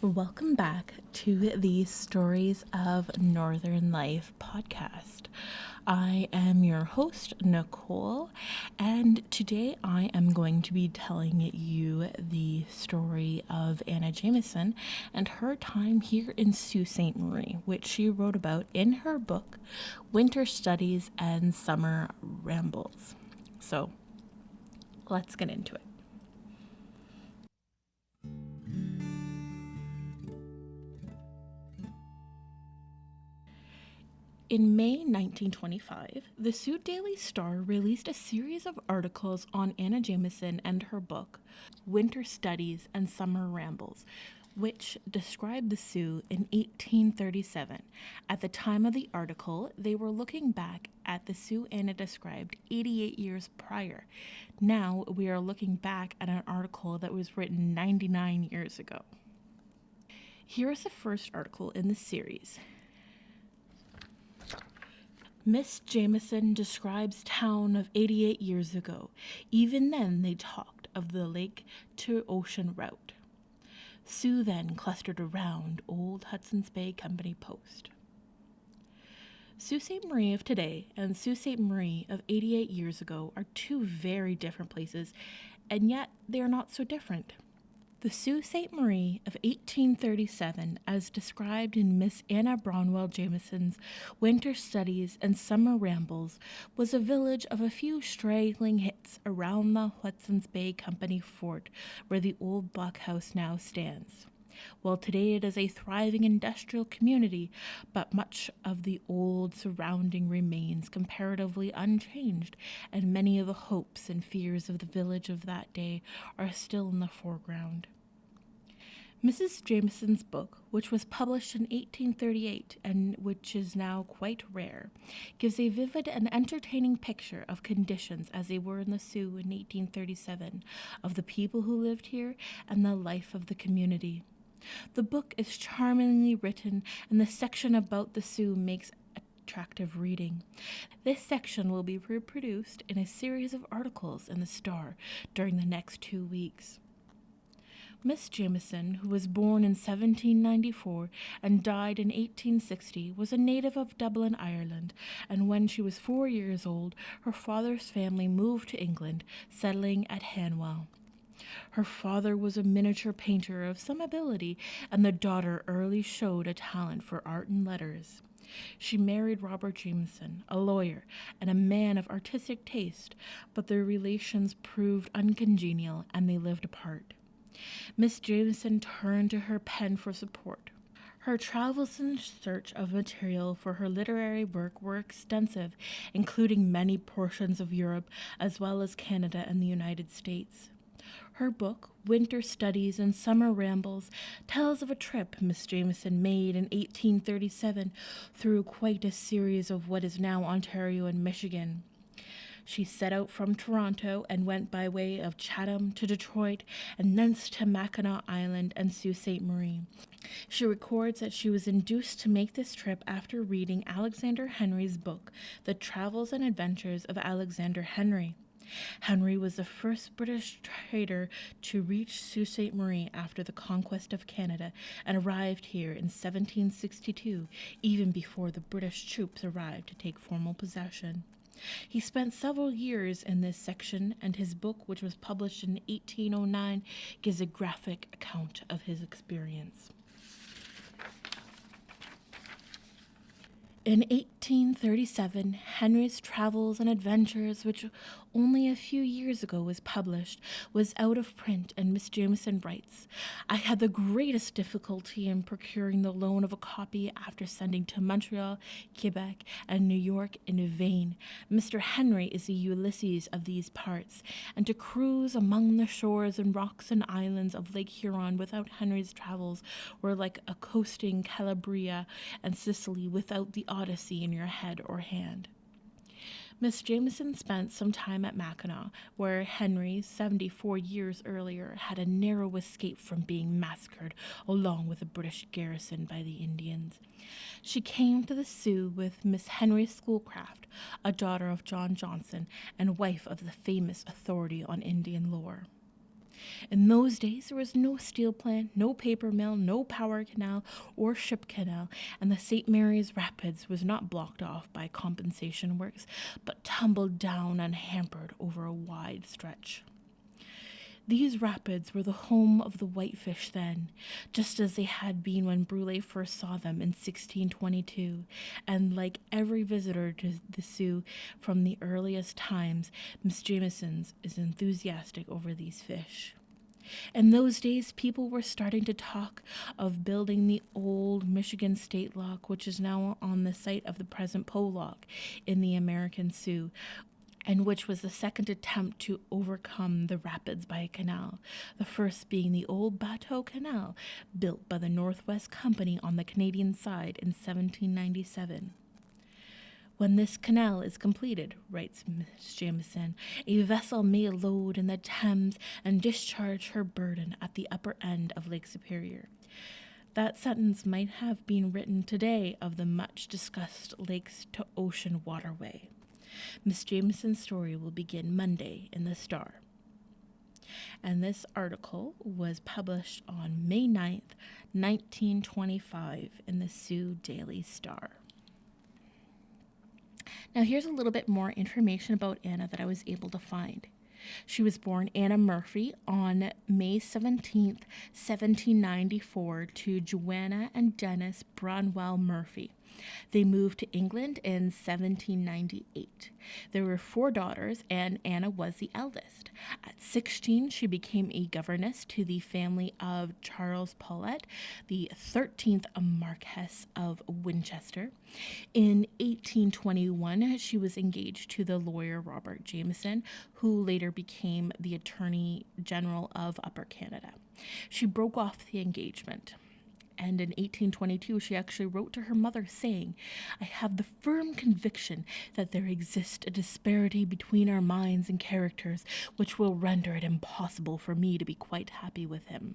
Welcome back to the Stories of Northern Life podcast. I am your host, Nicole, and today I am going to be telling you the story of Anna Jameson and her time here in Sault Ste. Marie, which she wrote about in her book, Winter Studies and Summer Rambles. So, let's get into it. In May 1925, the Sault Daily Star released a series of articles on Anna Jameson and her book, Winter Studies and Summer Rambles, which described the Sault in 1837. At the time of the article, they were looking back at the Sault Anna described 88 years prior. Now we are looking back at an article that was written 99 years ago. Here is the first article in the series. Miss Jameson describes town of 88 years ago. Even then they talked of the lake to ocean route. Sault then clustered around old Hudson's Bay Company post. Sault Ste. Marie of today and Sault Ste. Marie of 88 years ago are two very different places, and yet they are not so different. The Sault Ste. Marie of 1837, as described in Miss Anna Bronwell Jameson's Winter Studies and Summer Rambles, was a village of a few straggling hits around the Hudson's Bay Company fort where the old blockhouse now stands. Well, today it is a thriving industrial community, but much of the old surrounding remains comparatively unchanged, and many of the hopes and fears of the village of that day are still in the foreground. Mrs. Jameson's book, which was published in 1838 and which is now quite rare, gives a vivid and entertaining picture of conditions as they were in the Sault in 1837, of the people who lived here, and the life of the community. The book is charmingly written, and the section about the Sault makes attractive reading. This section will be reproduced in a series of articles in the Star during the next 2 weeks. Miss Jameson, who was born in 1794 and died in 1860, was a native of Dublin, Ireland, and when she was 4 years old, her father's family moved to England, settling at Hanwell. Her father was a miniature painter of some ability, and the daughter early showed a talent for art and letters. She married Robert Jameson, a lawyer and a man of artistic taste, but their relations proved uncongenial and they lived apart. Miss Jameson turned to her pen for support. Her travels in search of material for her literary work were extensive, including many portions of Europe as well as Canada and the United States. Her book, Winter Studies and Summer Rambles, tells of a trip Miss Jameson made in 1837 through quite a series of what is now Ontario and Michigan. She set out from Toronto and went by way of Chatham to Detroit and thence to Mackinac Island and Sault Ste. Marie. She records that she was induced to make this trip after reading Alexander Henry's book, The Travels and Adventures of Alexander Henry. Henry was the first British trader to reach Sault Ste. Marie after the conquest of Canada and arrived here in 1762, even before the British troops arrived to take formal possession. He spent several years in this section, and his book, which was published in 1809, gives a graphic account of his experience. In 1837, Henry's Travels and Adventures, which only a few years ago was published, was out of print, and Miss Jameson writes, "I had the greatest difficulty in procuring the loan of a copy after sending to Montreal, Quebec, and New York in vain. Mr. Henry is the Ulysses of these parts, and to cruise among the shores and rocks and islands of Lake Huron without Henry's travels were like a coasting Calabria and Sicily without the Odyssey in your head or hand." Miss Jameson spent some time at Mackinac, where Henry, 74 years earlier, had a narrow escape from being massacred along with a British garrison by the Indians. She came to the Sault with Miss Henry Schoolcraft, a daughter of John Johnson and wife of the famous authority on Indian lore. In those days, there was no steel plant, no paper mill, no power canal or ship canal, and the St. Mary's Rapids was not blocked off by compensation works, but tumbled down unhampered over a wide stretch. These rapids were the home of the whitefish then, just as they had been when Brule first saw them in 1622, and like every visitor to the Sault from the earliest times, Miss Jameson is enthusiastic over these fish. In those days, people were starting to talk of building the old Michigan State Lock, which is now on the site of the present Poe Lock in the American Sault, and which was the second attempt to overcome the rapids by a canal, the first being the old Bateau Canal, built by the Northwest Company on the Canadian side in 1797. When this canal is completed, writes Miss Jameson, a vessel may load in the Thames and discharge her burden at the upper end of Lake Superior. That sentence might have been written today of the much-discussed lakes-to-ocean waterway. Miss Jameson's story will begin Monday in the Star. And this article was published on May 9th, 1925 in the Sault Daily Star. Now here's a little bit more information about Anna that I was able to find. She was born Anna Murphy on May 17th, 1794 to Joanna and Dennis Branwell Murphy. They moved to England in 1798. There were 4 daughters, and Anna was the eldest. At 16, she became a governess to the family of Charles Paulet, the 13th Marquess of Winchester. In 1821, she was engaged to the lawyer Robert Jameson, who later became the Attorney General of Upper Canada. She broke off the engagement. And in 1822, she actually wrote to her mother saying, "I have the firm conviction that there exists a disparity between our minds and characters which will render it impossible for me to be quite happy with him."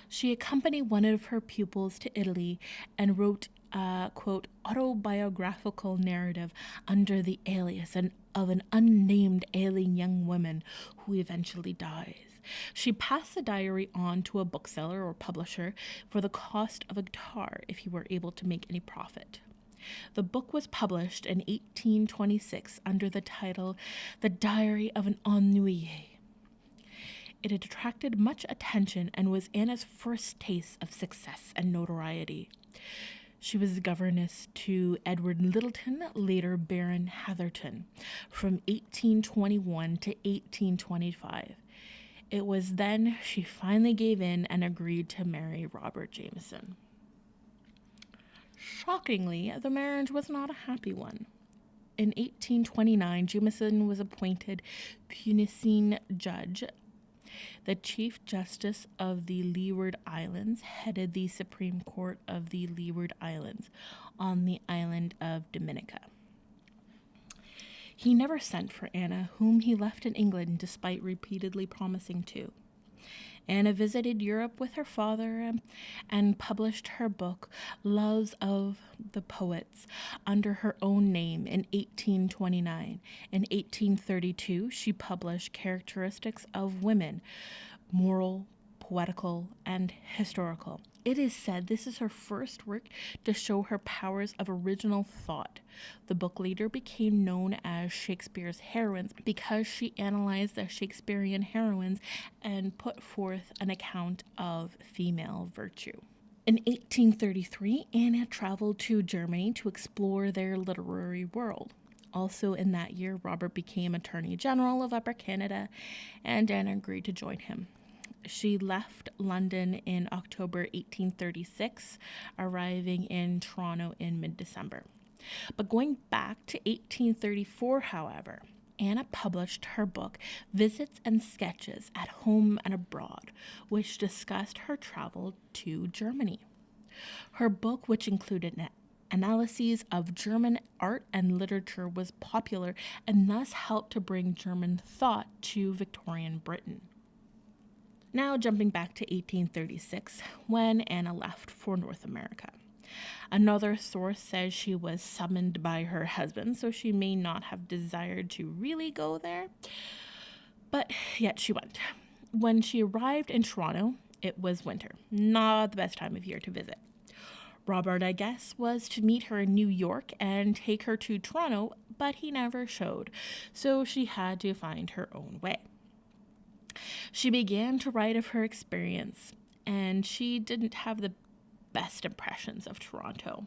She accompanied one of her pupils to Italy and wrote a, quote, autobiographical narrative under the alias of an unnamed ailing young woman who eventually dies. She passed the diary on to a bookseller or publisher for the cost of a guitar if he were able to make any profit. The book was published in 1826 under the title The Diary of an Ennuyée. It had attracted much attention and was Anna's first taste of success and notoriety. She was the governess to Edward Littleton, later Baron Hatherton, from 1821 to 1825. It was then she finally gave in and agreed to marry Robert Jameson. Shockingly, the marriage was not a happy one. In 1829, Jameson was appointed Punicine judge. The Chief Justice of the Leeward Islands headed the Supreme Court of the Leeward Islands on the island of Dominica. He never sent for Anna, whom he left in England despite repeatedly promising to. Anna visited Europe with her father and published her book, Loves of the Poets, under her own name in 1829. In 1832, she published Characteristics of Women, Moral, Poetical, and Historical. It is said this is her first work to show her powers of original thought. The book later became known as Shakespeare's Heroines because she analyzed the Shakespearean heroines and put forth an account of female virtue. In 1833, Anna traveled to Germany to explore their literary world. Also in that year, Robert became Attorney General of Upper Canada, and Anna agreed to join him. She left London in October 1836, arriving in Toronto in mid-December. But going back to 1834, however, Anna published her book, Visits and Sketches at Home and Abroad, which discussed her travel to Germany. Her book, which included analyses of German art and literature, was popular and thus helped to bring German thought to Victorian Britain. Now jumping back to 1836, when Anna left for North America. Another source says she was summoned by her husband, so she may not have desired to really go there, but yet she went. When she arrived in Toronto, it was winter, not the best time of year to visit. Robert, I guess, was to meet her in New York and take her to Toronto, but he never showed, so she had to find her own way. She began to write of her experience, and she didn't have the best impressions of Toronto.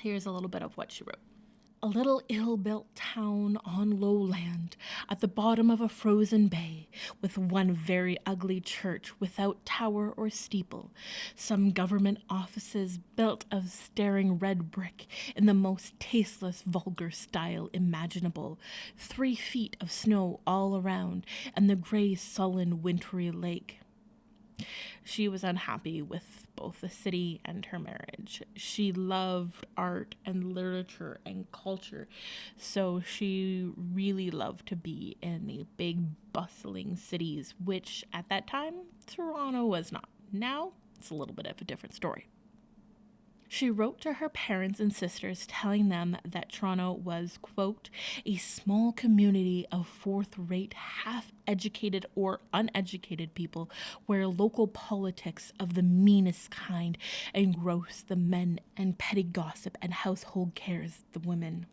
Here's a little bit of what she wrote. A little ill-built town on lowland at the bottom of a frozen bay, with one very ugly church without tower or steeple, some government offices built of staring red brick in the most tasteless vulgar style imaginable, 3 feet of snow all around, and the gray sullen wintry lake. She was unhappy with both the city and her marriage. She loved art and literature and culture, so she really loved to be in the big bustling cities, which at that time, Toronto was not. Now, it's a little bit of a different story. She wrote to her parents and sisters telling them that Toronto was, quote, a small community of fourth-rate, half-educated or uneducated people where local politics of the meanest kind engross the men and petty gossip and household cares the women.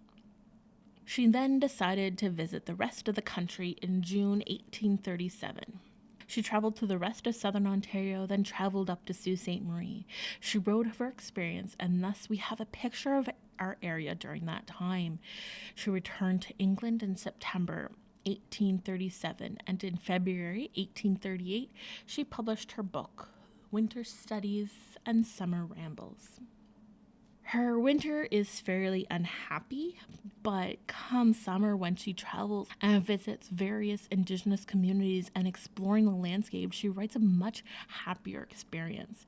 She then decided to visit the rest of the country in June 1837. She traveled to the rest of southern Ontario, then traveled up to Sault Ste. Marie. She wrote of her experience, and thus we have a picture of our area during that time. She returned to England in September 1837, and in February 1838, she published her book, Winter Studies and Summer Rambles. Her winter is fairly unhappy, but come summer, when she travels and visits various Indigenous communities and exploring the landscape, she writes a much happier experience.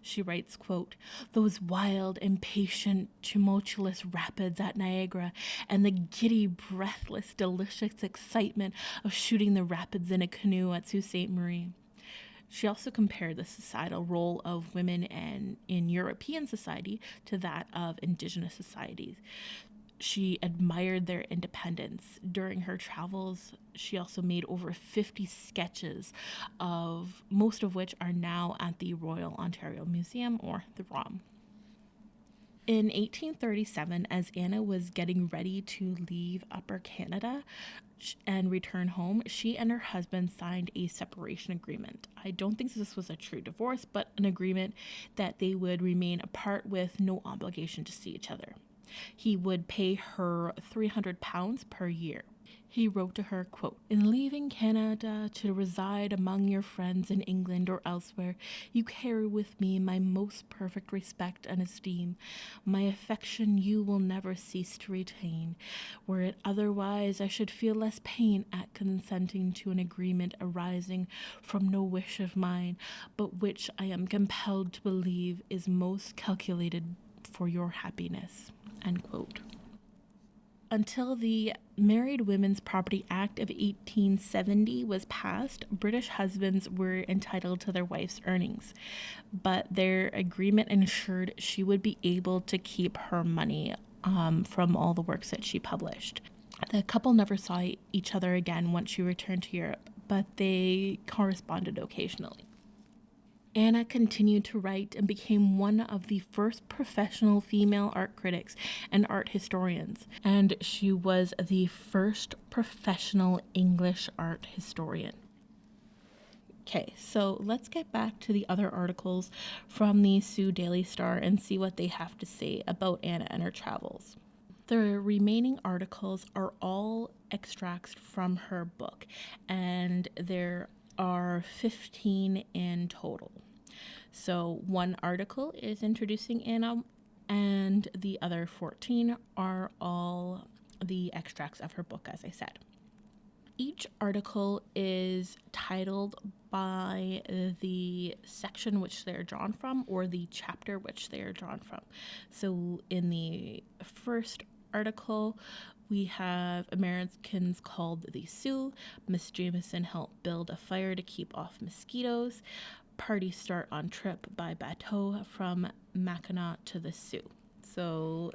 She writes, quote, those wild, impatient, tumultuous rapids at Niagara and the giddy, breathless, delicious excitement of shooting the rapids in a canoe at Sault Ste. Marie. She also compared the societal role of women in European society to that of Indigenous societies. She admired their independence. During her travels, she also made over 50 sketches, of most of which are now at the Royal Ontario Museum, or the ROM. In 1837, as Anna was getting ready to leave Upper Canada and return home, she and her husband signed a separation agreement. I don't think this was a true divorce, but an agreement that they would remain apart with no obligation to see each other. He would pay her £300 per year. He wrote to her, quote, in leaving Canada to reside among your friends in England or elsewhere, you carry with me my most perfect respect and esteem. My affection you will never cease to retain. Were it otherwise, I should feel less pain at consenting to an agreement arising from no wish of mine, but which I am compelled to believe is most calculated for your happiness, end quote. Until the Married Women's Property Act of 1870 was passed, British husbands were entitled to their wife's earnings, but their agreement ensured she would be able to keep her money from all the works that she published. The couple never saw each other again once she returned to Europe, but they corresponded occasionally. Anna continued to write and became one of the first professional female art critics and art historians, and she was the first professional English art historian. Okay, so let's get back to the other articles from the Sault Daily Star and see what they have to say about Anna and her travels. The remaining articles are all extracts from her book, and there are 15 in total. So one article is introducing Anna, and the other 14 are all the extracts of her book, as I said. Each article is titled by the section which they're drawn from, or the chapter which they are drawn from. So in the first article, we have Americans called the Sioux. Miss Jameson helped build a fire to keep off mosquitoes. Party start on trip by bateau from Mackinac to the Sioux. So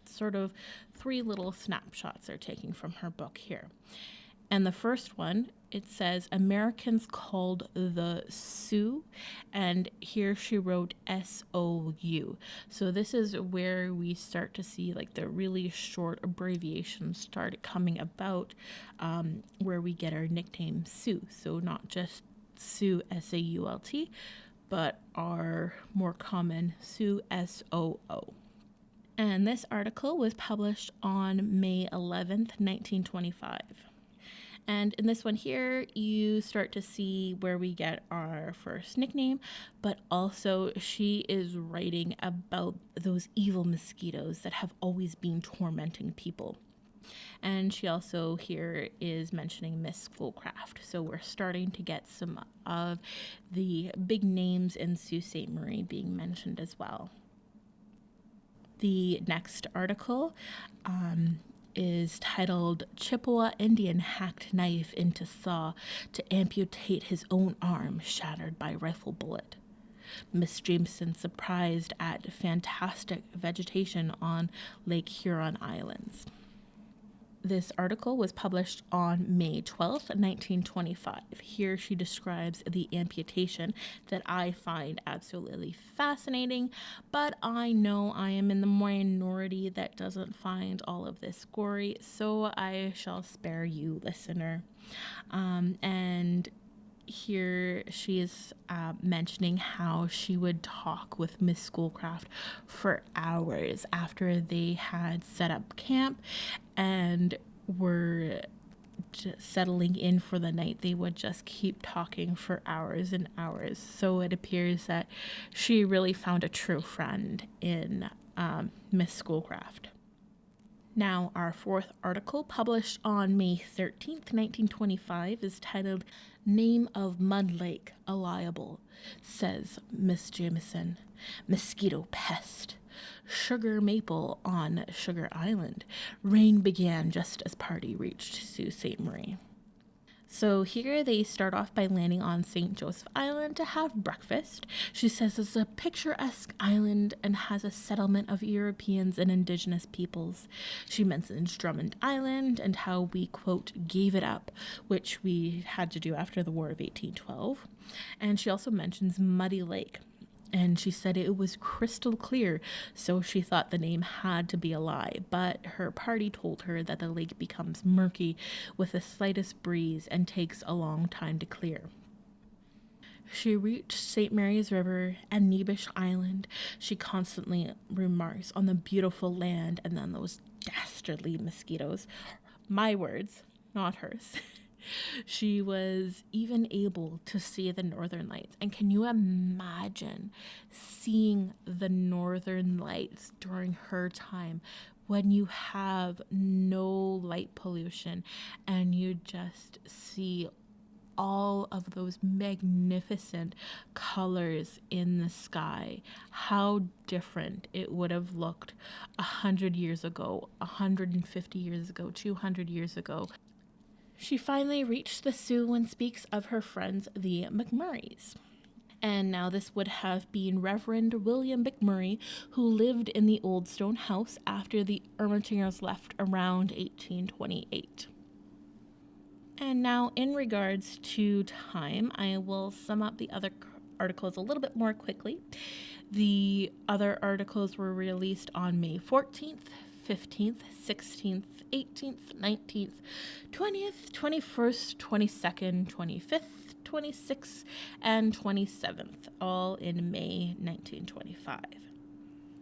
sort of 3 little snapshots are taken from her book here. And the first one, it says Americans called the Sioux, and here she wrote SOU. So this is where we start to see like the really short abbreviations started coming about, where we get our nickname Sioux. So not just Sioux SAULT, but our more common Sioux SOO. And this article was published on May 11th, 1925. And in this one here, you start to see where we get our first nickname, but also she is writing about those evil mosquitoes that have always been tormenting people. And she also here is mentioning Miss Schoolcraft. So we're starting to get some of the big names in Sault Ste. Marie being mentioned as well. The next article is titled Chippewa Indian Hacked Knife into Saw to Amputate His Own Arm Shattered by Rifle Bullet. Miss Jameson surprised at fantastic vegetation on Lake Huron Islands. This article was published on May 12th, 1925. Here she describes the amputation that I find absolutely fascinating, but I know I am in the minority that doesn't find all of this gory, so I shall spare you, listener. And here she is mentioning how she would talk with Miss Schoolcraft for hours after they had set up camp and were settling in for the night. They would just keep talking for hours and hours. So it appears that she really found a true friend in Miss Schoolcraft. Now, our fourth article, published on May 13th, 1925, is titled Name of Mud Lake Alliable, says Miss Jameson. Mosquito pest. Sugar maple on Sugar Island. Rain began just as party reached Sault Ste. Marie. So here they start off by landing on St. Joseph Island to have breakfast. She says it's a picturesque island and has a settlement of Europeans and indigenous peoples. She mentions Drummond Island and how we, quote, gave it up, which we had to do after the War of 1812. And she also mentions Muddy Lake. And she said it was crystal clear, so she thought the name had to be a lie. But her party told her that the lake becomes murky with the slightest breeze and takes a long time to clear. She reached St. Mary's River and Nebish Island. She constantly remarks on the beautiful land and then those dastardly mosquitoes. My words, not hers. She was even able to see the northern lights. And can you imagine seeing the northern lights during her time when you have no light pollution and you just see all of those magnificent colors in the sky? How different it would have looked 100 years ago, 150 years ago, 200 years ago. She finally reached the Sioux and speaks of her friends, the McMurrays. And now this would have been Reverend William McMurray, who lived in the old stone house after the Ermitingers left around 1828. And now, in regards to time, I will sum up the other articles a little bit more quickly. The other articles were released on May 14th, 15th, 16th, 18th, 19th, 20th, 21st, 22nd, 25th, 26th, and 27th, all in May 1925.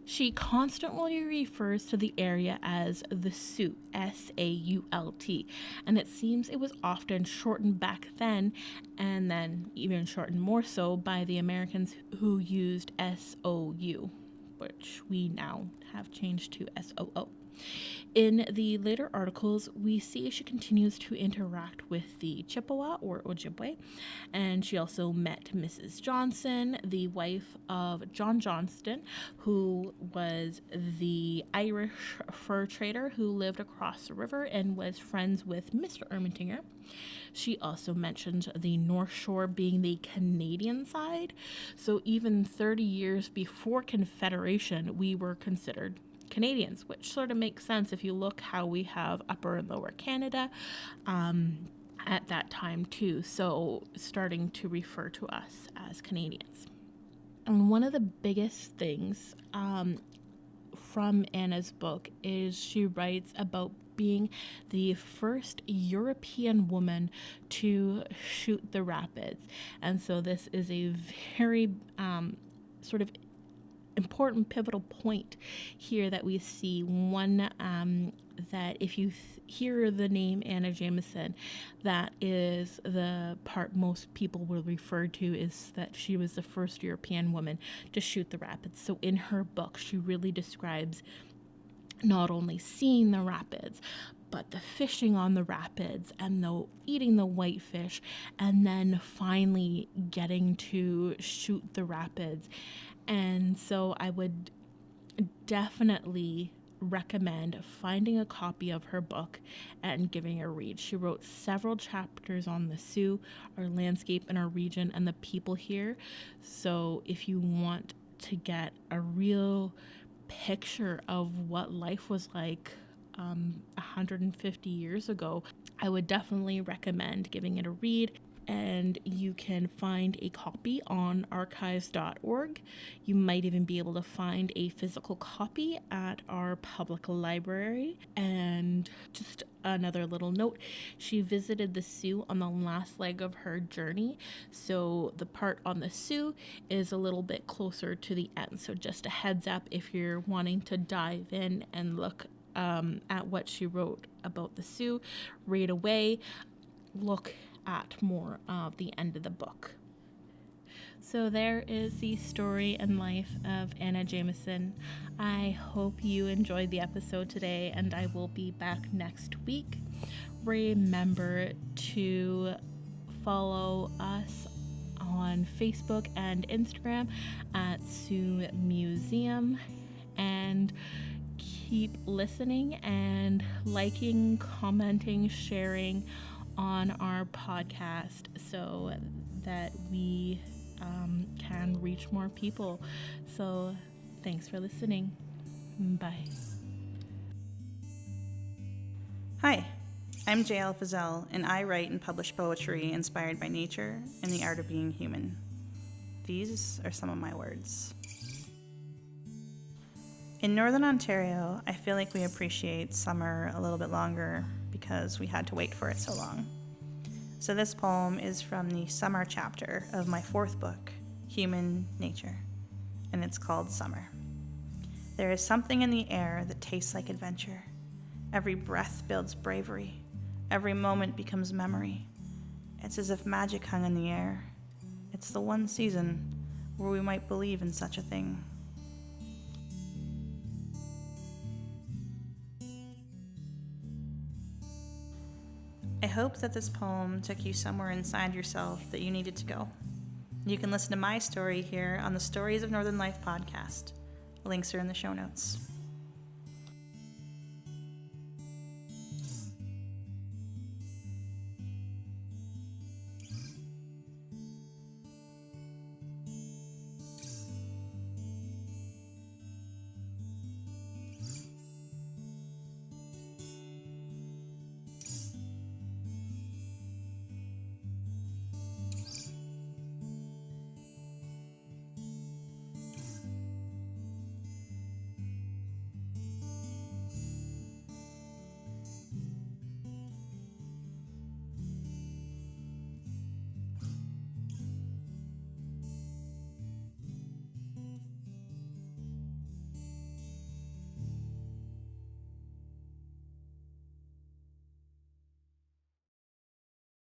She constantly refers to the area as the Sault, S-A-U-L-T, and it seems it was often shortened back then, and then even shortened more so by the Americans who used S-O-U, which we now have changed to S-O-O. In the later articles, we see she continues to interact with the Chippewa or Ojibwe, and she also met Mrs. Johnson, the wife of John Johnston, who was the Irish fur trader who lived across the river and was friends with Mr. Ermitinger. She also mentioned the North Shore being the Canadian side, so even 30 years before Confederation, we were considered Canadians, which sort of makes sense if you look how we have Upper and Lower Canada. at that time too, so starting to refer to us as Canadians. And one of the biggest things from Anna's book is she writes about being the first European woman to shoot the rapids. And so this is a very sort of important pivotal point here that we see. One that if you hear the name Anna Jameson, that is the part most people will refer to, is that she was the first European woman to shoot the rapids. So in her book, she really describes not only seeing the rapids, but the fishing on the rapids and the eating the whitefish, and then finally getting to shoot the rapids. And so I would definitely recommend finding a copy of her book and giving it a read. She wrote several chapters on the Sioux, our landscape and our region and the people here. So if you want to get a real picture of what life was like 150 years ago, I would definitely recommend giving it a read. And you can find a copy on archives.org. You might even be able to find a physical copy at our public library. And just another little note, she visited the Sioux on the last leg of her journey. So the part on the Sioux is a little bit closer to the end. So just a heads up if you're wanting to dive in and look at what she wrote about the Sioux right away, look at more of the end of the book. So there is the story and life of Anna Jameson. I hope you enjoyed the episode today, and I will be back next week. Remember to follow us on Facebook and Instagram at Sioux Museum, and keep listening and liking, commenting, sharing on our podcast so that we can reach more people. So thanks for listening. Bye. Hi, I'm J.L. Fizzell, and I write and publish poetry inspired by nature and the art of being human. These are some of my words. In Northern Ontario, I feel like we appreciate summer a little bit longer because we had to wait for it so long. So this poem is from the summer chapter of my 4th book, Human Nature, and it's called Summer. There is something in the air that tastes like adventure. Every breath builds bravery. Every moment becomes memory. It's as if magic hung in the air. It's the one season where we might believe in such a thing. I hope that this poem took you somewhere inside yourself that you needed to go. You can listen to my story here on the Stories of Northern Life podcast. Links are in the show notes.